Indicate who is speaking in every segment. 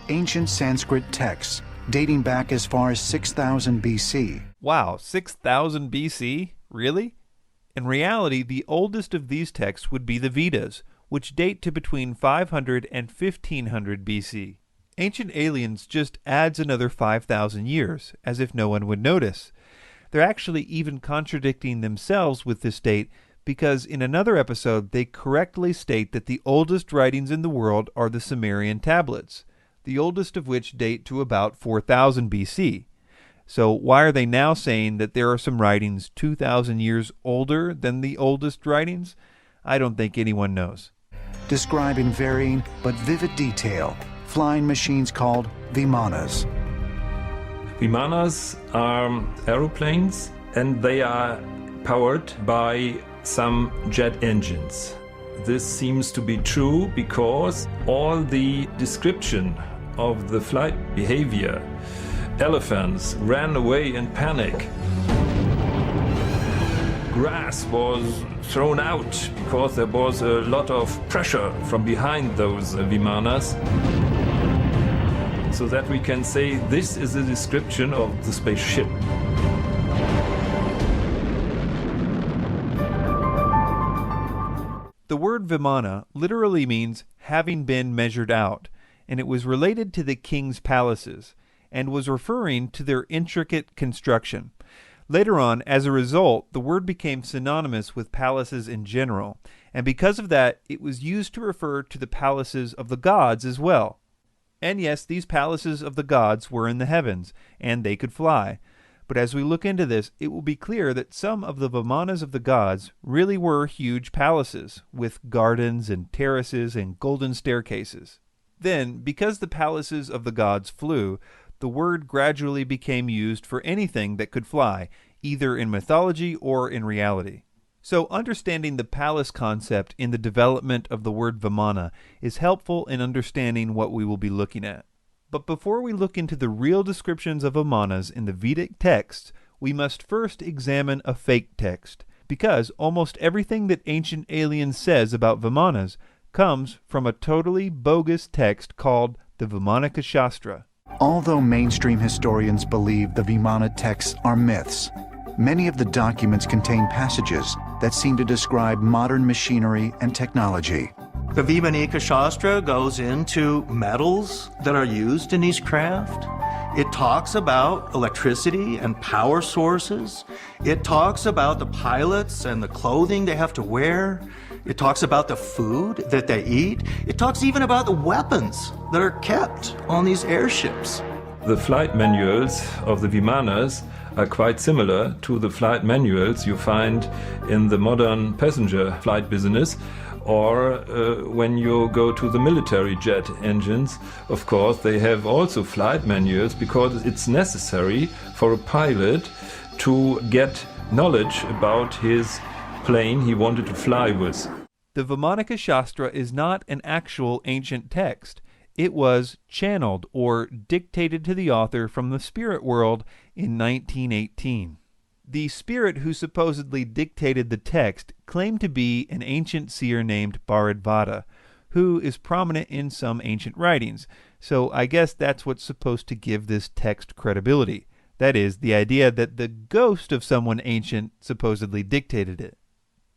Speaker 1: ancient Sanskrit texts dating back as far as 6000 BC.
Speaker 2: Wow, 6000 BC? Really? In reality, the oldest of these texts would be the Vedas, which date to between 500 and 1500 BC. Ancient Aliens just adds another 5,000 years, as if no one would notice. They're actually even contradicting themselves with this date, because in another episode they correctly state that the oldest writings in the world are the Sumerian tablets, the oldest of which date to about 4000 BC. So why are they now saying that there are some writings 2,000 years older than the oldest writings? I don't think anyone knows.
Speaker 1: Describe in varying but vivid detail flying machines called Vimanas.
Speaker 3: Vimanas are aeroplanes, and they are powered by some jet engines. This seems to be true because all the description of the flight behavior, elephants ran away in panic. Grass was thrown out because there was a lot of pressure from behind those Vimanas. So that we can say this is a description of the spaceship.
Speaker 2: The word Vimana literally means having been measured out, and it was related to the king's palaces, and was referring to their intricate construction. Later on, as a result, the word became synonymous with palaces in general, and because of that, it was used to refer to the palaces of the gods as well. And yes, these palaces of the gods were in the heavens, and they could fly. But as we look into this, it will be clear that some of the Vimanas of the gods really were huge palaces, with gardens and terraces and golden staircases. Then, because the palaces of the gods flew, the word gradually became used for anything that could fly, either in mythology or in reality. So understanding the palace concept in the development of the word Vimana is helpful in understanding what we will be looking at. But before we look into the real descriptions of Vimanas in the Vedic texts, we must first examine a fake text, because almost everything that Ancient Aliens says about Vimanas comes from a totally bogus text called the Vimanika Shastra.
Speaker 1: Although mainstream historians believe the Vimana texts are myths, many of the documents contain passages that seem to describe modern machinery and technology.
Speaker 4: The Vimanika Shastra goes into metals that are used in these craft. It talks about electricity and power sources. It talks about the pilots and the clothing they have to wear. It talks about the food that they eat. It talks even about the weapons that are kept on these airships.
Speaker 3: The flight manuals of the Vimanas are quite similar to the flight manuals you find in the modern passenger flight business, or when you go to the military jet engines. Of course, they have also flight manuals because it's necessary for a pilot to get knowledge about his plane he wanted to fly with.
Speaker 2: The Vimanika Shastra is not an actual ancient text. It was channeled or dictated to the author from the spirit world in 1918. The spirit who supposedly dictated the text claimed to be an ancient seer named Bharadvata, who is prominent in some ancient writings, so I guess that's what's supposed to give this text credibility. That is, the idea that the ghost of someone ancient supposedly dictated it.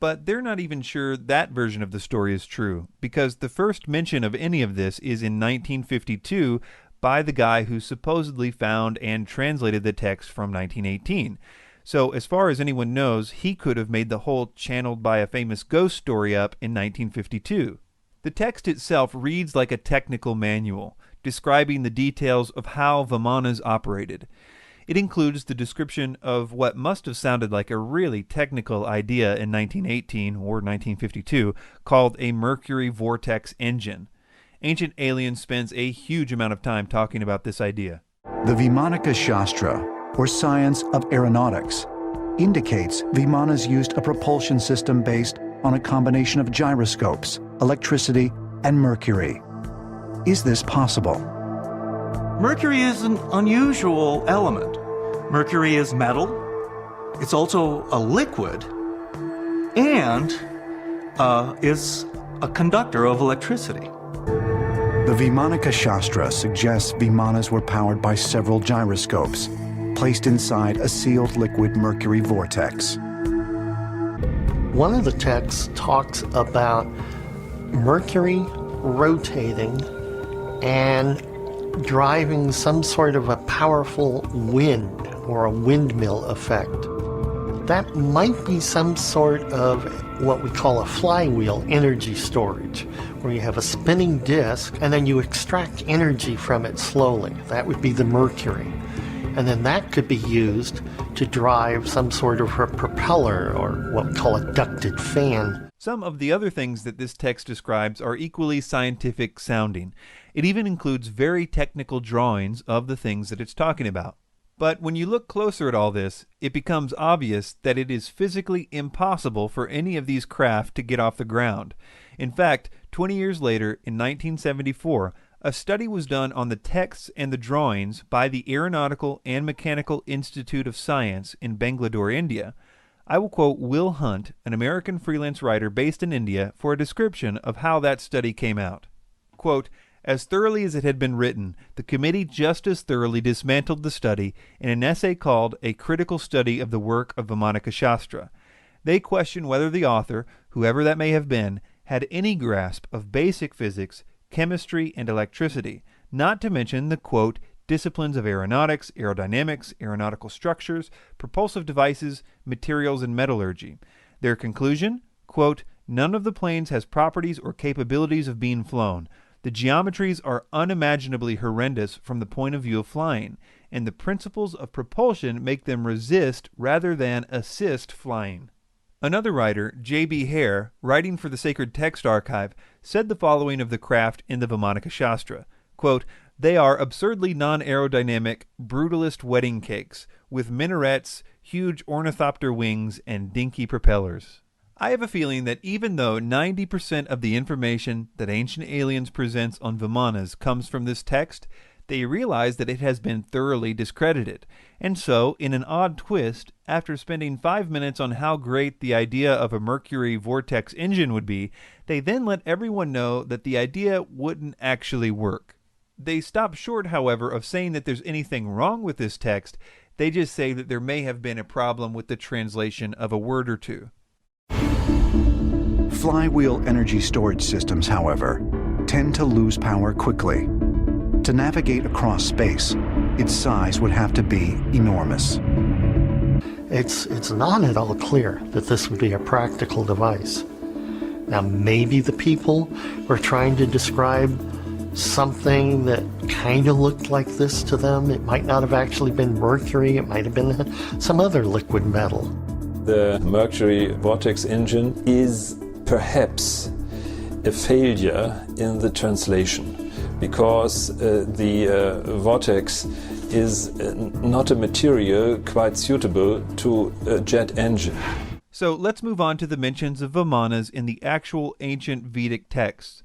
Speaker 2: But they're not even sure that version of the story is true, because the first mention of any of this is in 1952 by the guy who supposedly found and translated the text from 1918. So as far as anyone knows, he could have made the whole channeled by a famous ghost story up in 1952. The text itself reads like a technical manual, describing the details of how Vimanas operated. It includes the description of what must have sounded like a really technical idea in 1918 or 1952 called a mercury vortex engine. Ancient Aliens spends a huge amount of time talking about this idea.
Speaker 1: The Vimanika Shastra, or science of aeronautics, indicates Vimanas used a propulsion system based on a combination of gyroscopes, electricity, and mercury. Is this possible?
Speaker 4: Mercury is an unusual element. Mercury is metal. It's also a liquid and is a conductor of electricity.
Speaker 1: The Vimanika Shastra suggests Vimanas were powered by several gyroscopes, placed inside a sealed liquid mercury vortex.
Speaker 5: One of the texts talks about Mercury rotating and driving some sort of a powerful wind or a windmill effect. That might be some sort of what we call a flywheel energy storage, where you have a spinning disk and then you extract energy from it slowly. That would be the mercury. And then that could be used to drive some sort of a propeller or what we call a ducted fan.
Speaker 2: Some of the other things that this text describes are equally scientific sounding. It even includes very technical drawings of the things that it's talking about. But when you look closer at all this, it becomes obvious that it is physically impossible for any of these craft to get off the ground. In fact, 20 years later, in 1974, a study was done on the texts and the drawings by the Aeronautical and Mechanical Institute of Science in Bangalore, India. I will quote Will Hunt, an American freelance writer based in India, for a description of how that study came out. Quote, "As thoroughly as it had been written, the committee just as thoroughly dismantled the study in an essay called A Critical Study of the Work of Vimanika Shastra. They question whether the author, whoever that may have been, had any grasp of basic physics, chemistry, and electricity, not to mention the, quote, disciplines of aeronautics, aerodynamics, aeronautical structures, propulsive devices, materials, and metallurgy. Their conclusion, quote, none of the planes has properties or capabilities of being flown. The geometries are unimaginably horrendous from the point of view of flying, and the principles of propulsion make them resist rather than assist flying." Another writer, J.B. Hare, writing for the Sacred Text Archive, said the following of the craft in the Vimanika Shastra, quote, "They are absurdly non-aerodynamic, brutalist wedding cakes, with minarets, huge ornithopter wings, and dinky propellers." I have a feeling that even though 90% of the information that Ancient Aliens presents on Vimanas comes from this text, they realize that it has been thoroughly discredited. And so, in an odd twist, after spending 5 minutes on how great the idea of a mercury vortex engine would be, they then let everyone know that the idea wouldn't actually work. They stop short, however, of saying that there's anything wrong with this text. They just say that there may have been a problem with the translation of a word or two.
Speaker 1: Flywheel energy storage systems, however, tend to lose power quickly. To navigate across space, its size would have to be enormous.
Speaker 5: It's not at all clear that this would be a practical device. Now, maybe the people were trying to describe something that kind of looked like this to them. It might not have actually been mercury. It might have been some other liquid metal.
Speaker 3: The mercury vortex engine is perhaps a failure in the translation, because the vortex is not a material quite suitable to a jet engine.
Speaker 2: So let's move on to the mentions of Vimanas in the actual ancient Vedic texts.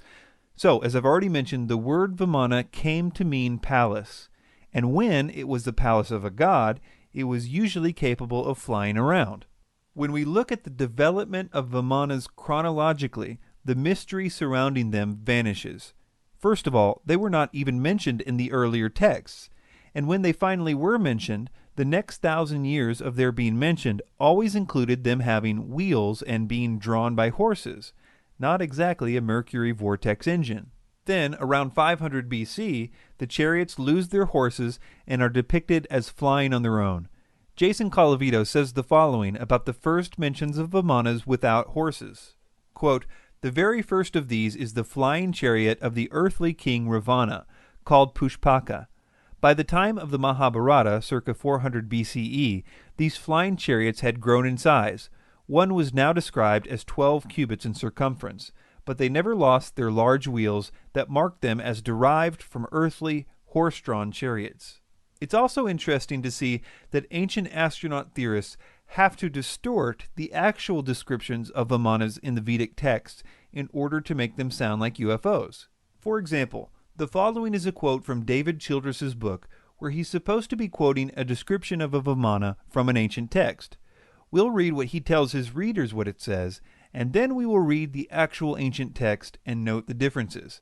Speaker 2: So, as I've already mentioned, the word Vimana came to mean palace, and when it was the palace of a god, it was usually capable of flying around. When we look at the development of Vimanas chronologically, the mystery surrounding them vanishes. First of all, they were not even mentioned in the earlier texts, and when they finally were mentioned, the next 1,000 years of their being mentioned always included them having wheels and being drawn by horses, not exactly a mercury vortex engine. Then, around 500 BC, the chariots lose their horses and are depicted as flying on their own. Jason Colavito says the following about the first mentions of Vimanas without horses. Quote, "The very first of these is the flying chariot of the earthly king Ravana, called Pushpaka. By the time of the Mahabharata, circa 400 BCE, these flying chariots had grown in size. One was now described as 12 cubits in circumference, but they never lost their large wheels that marked them as derived from earthly, horse-drawn chariots." It's also interesting to see that ancient astronaut theorists have to distort the actual descriptions of Vimanas in the Vedic texts in order to make them sound like UFOs. For example, the following is a quote from David Childress's book, where he's supposed to be quoting a description of a Vimana from an ancient text. We'll read what he tells his readers what it says, and then we will read the actual ancient text and note the differences.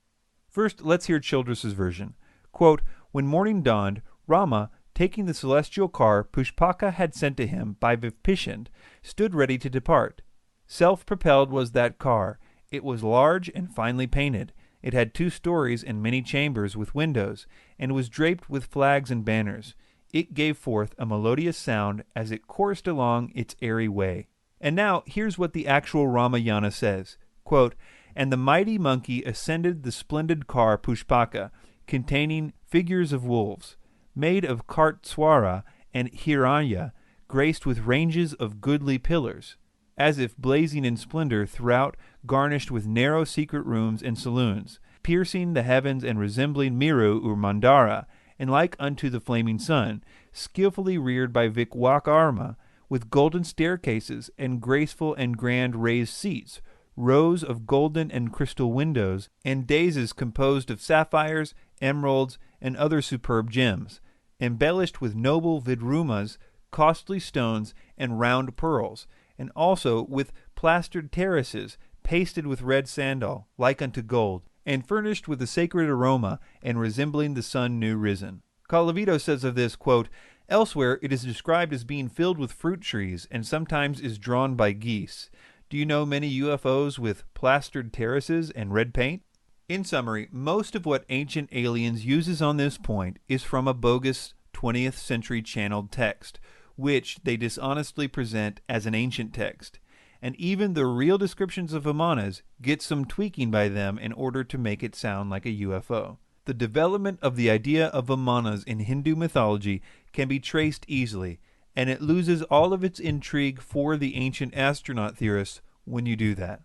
Speaker 2: First, let's hear Childress's version. Quote, "When morning dawned, Rama, taking the celestial car Pushpaka had sent to him by Vipishand, stood ready to depart. Self-propelled was that car. It was large and finely painted. It had 2 stories and many chambers with windows, and was draped with flags and banners. It gave forth a melodious sound as it coursed along its airy way." And now, here's what the actual Ramayana says. Quote, "And the mighty monkey ascended the splendid car Pushpaka, containing figures of wolves, made of Kartswara and Hiranya, graced with ranges of goodly pillars, as if blazing in splendor throughout, garnished with narrow secret rooms and saloons, piercing the heavens and resembling Miru or Mandara, and like unto the flaming sun, skillfully reared by Vikwakarma, with golden staircases and graceful and grand raised seats, rows of golden and crystal windows, and daises composed of sapphires, emeralds, and other superb gems, embellished with noble vidrumas, costly stones, and round pearls, and also with plastered terraces, pasted with red sandal, like unto gold, and furnished with a sacred aroma, and resembling the sun new risen." Colavito says of this, quote, "Elsewhere it is described as being filled with fruit trees, and sometimes is drawn by geese. Do you know many UFOs with plastered terraces and red paint?" In summary, most of what Ancient Aliens uses on this point is from a bogus 20th century channeled text, which they dishonestly present as an ancient text. And even the real descriptions of Vimanas get some tweaking by them in order to make it sound like a UFO. The development of the idea of Vimanas in Hindu mythology can be traced easily, and it loses all of its intrigue for the ancient astronaut theorists when you do that.